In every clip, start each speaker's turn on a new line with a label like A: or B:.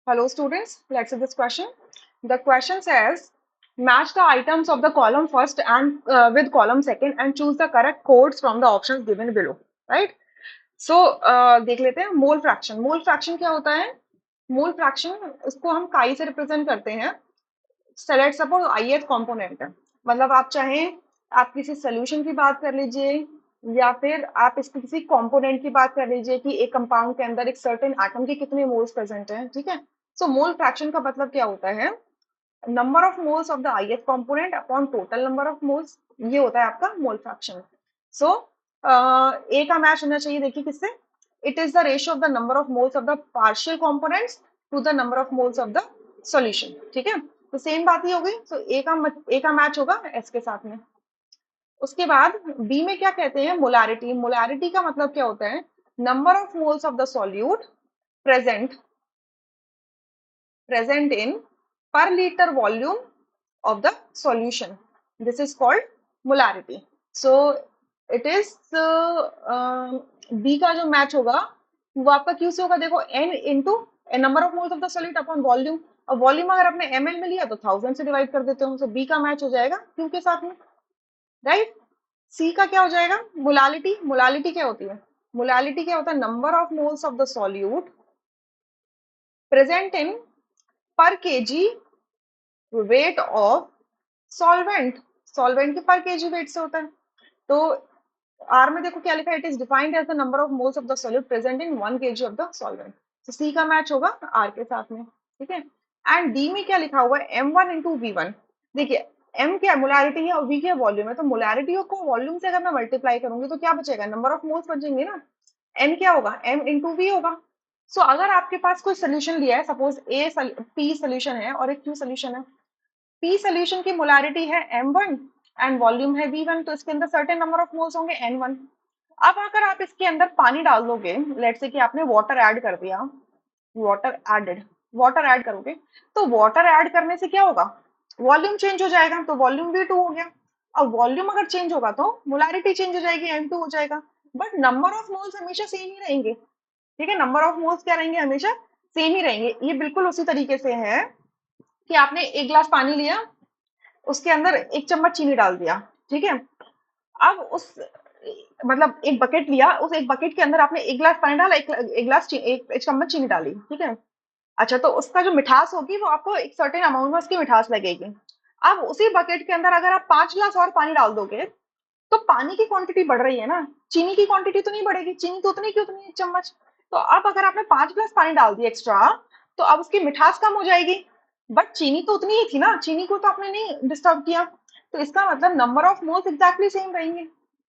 A: Hello students, let's see this question. The question says, match the items of the column first and with column second and choose the correct codes from the options given below. Right? So देख लेते हैं mole fraction. Mole fraction क्या होता है? Mole fraction इसको हम काई से रिप्रेजेंट करते हैं. सेलेक्ट सपोज ith कंपोनेंट है, मतलब आप चाहें आप किसी सोल्यूशन की बात कर लीजिए या फिर आप इसकी किसी कंपोनेंट की बात कर लीजिए कि एक कंपाउंड के अंदर एक सर्टेन एटम के कितने मोल्स प्रेजेंट हैं. ठीक है. सो मोल फ्रैक्शन का मतलब क्या होता है? Number of moles of the ith component upon total number of moles. ये होता है आपका मोल फ्रैक्शन. सो ए का मैच होना चाहिए. देखिए किससे? It is the ratio of the number of moles of the partial components to the number of moles of the solution. ठीक है. तो सेम बात ही हो गई. सो ए का मैच होगा एस के साथ में. उसके बाद बी में क्या कहते हैं? मोलारिटी. मोलारिटी का मतलब क्या होता है? Number of moles of the solute present in per liter volume of the solution. This is called molarity. So it is B का जो मैच होगा वो आपका क्यू से होगा. देखो n into number of moles of the solid upon volume. और volume अगर आपने ml में लिया तो 1000 से डिवाइड कर देते हो. तो B का मैच हो जाएगा क्यू के साथ में. राइट. C का क्या हो जाएगा? मोलालिटी. मोलालिटी क्या होती है? मोलालिटी क्या होता है? Number of moles of the solute present in per kg weight of solvent. Solvent के पर केजी वेट से होता है. तो आर में देखो क्या लिखा है? It is defined as the number of moles of the solute present in 1 kg of the solvent. तो सी का मैच होगा आर के साथ में. ठीक है. एंड डी में क्या लिखा हुआ है? m1 into V1. देखिए m क्या मोलारिटी है और v क्या वॉल्यूम है. तो मोलारिटी को वॉल्यूम से अगर मैं मल्टीप्लाई करूंगी तो क्या बचेगा? नंबर ऑफ मोल्स बचेंगे ना. n क्या होगा? m इंटू वी होगा. सो अगर आपके पास कोई सोल्यूशन लिया है, सपोज ए पी सोल्यूशन है और एक क्यू सोल्यूशन है. पी सोल्यूशन की मोलारिटी है m1 एंड वॉल्यूम है v1. तो इसके अंदर सर्टेन नंबर ऑफ मोल्स होंगे n1. अब अगर आप इसके अंदर पानी डाल दोगे, लेट्स से कि आपने वाटर ऐड कर दिया, वाटर ऐड करोगे तो वाटर ऐड करने से क्या होगा? वॉल्यूम चेंज हो जाएगा. तो वॉल्यूम v2 हो गया. अब वॉल्यूम अगर चेंज होगा तो मोलारिटी चेंज हो जाएगी, m2 हो जाएगा. बट नंबर ऑफ मोल्स हमेशा सेम ही रहेंगे. ठीक है. नंबर ऑफ मोल्स क्या रहेंगे? हमेशा सेम ही रहेंगे. ये बिल्कुल उसी तरीके से है कि आपने एक गिलास पानी लिया, उसके अंदर एक चम्मच चीनी डाल दिया. ठीक है. अब उस मतलब एक बकेट लिया, उस एक बकेट के अंदर आपने एक गिलास पानी डाला, एक चम्मच चीनी डाली. ठीक है. अच्छा, तो उसका जो मिठास होगी वो आपको एक सर्टेन अमाउंट में उसकी मिठास लगेगी. अब उसी बकेट के अंदर अगर आप 5 गिलास और पानी डाल दोगे तो पानी की क्वांटिटी बढ़ रही है ना, चीनी की क्वांटिटी तो नहीं बढ़ेगी. चीनी तो उतनी की उतनी, एक चम्मच. तो अब अगर आपने 5 गिलास पानी डाल दिया एक्स्ट्रा तो अब उसकी मिठास कम हो जाएगी. बट चीनी तो उतनी ही थी ना, चीनी को तो आपने नहीं डिस्टर्ब किया. तो इसका मतलब number of moles exactly same रहेंगे.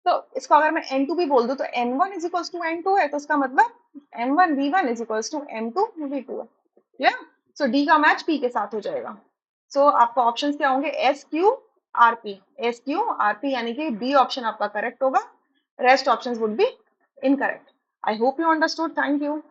A: तो इसको अगर मैं n2 भी बोल दूं तो n1 is equals to n2 है. तो इसका मतलब m1 v1 is equals to m2 v2 है. या सो डी का मैच p के साथ हो जाएगा. सो आपका ऑप्शंस क्या होंगे? S Q R P. S Q R P यानी कि बी ऑप्शन आपका करेक्ट होगा. Rest options would be incorrect. I hope you understood. Thank you.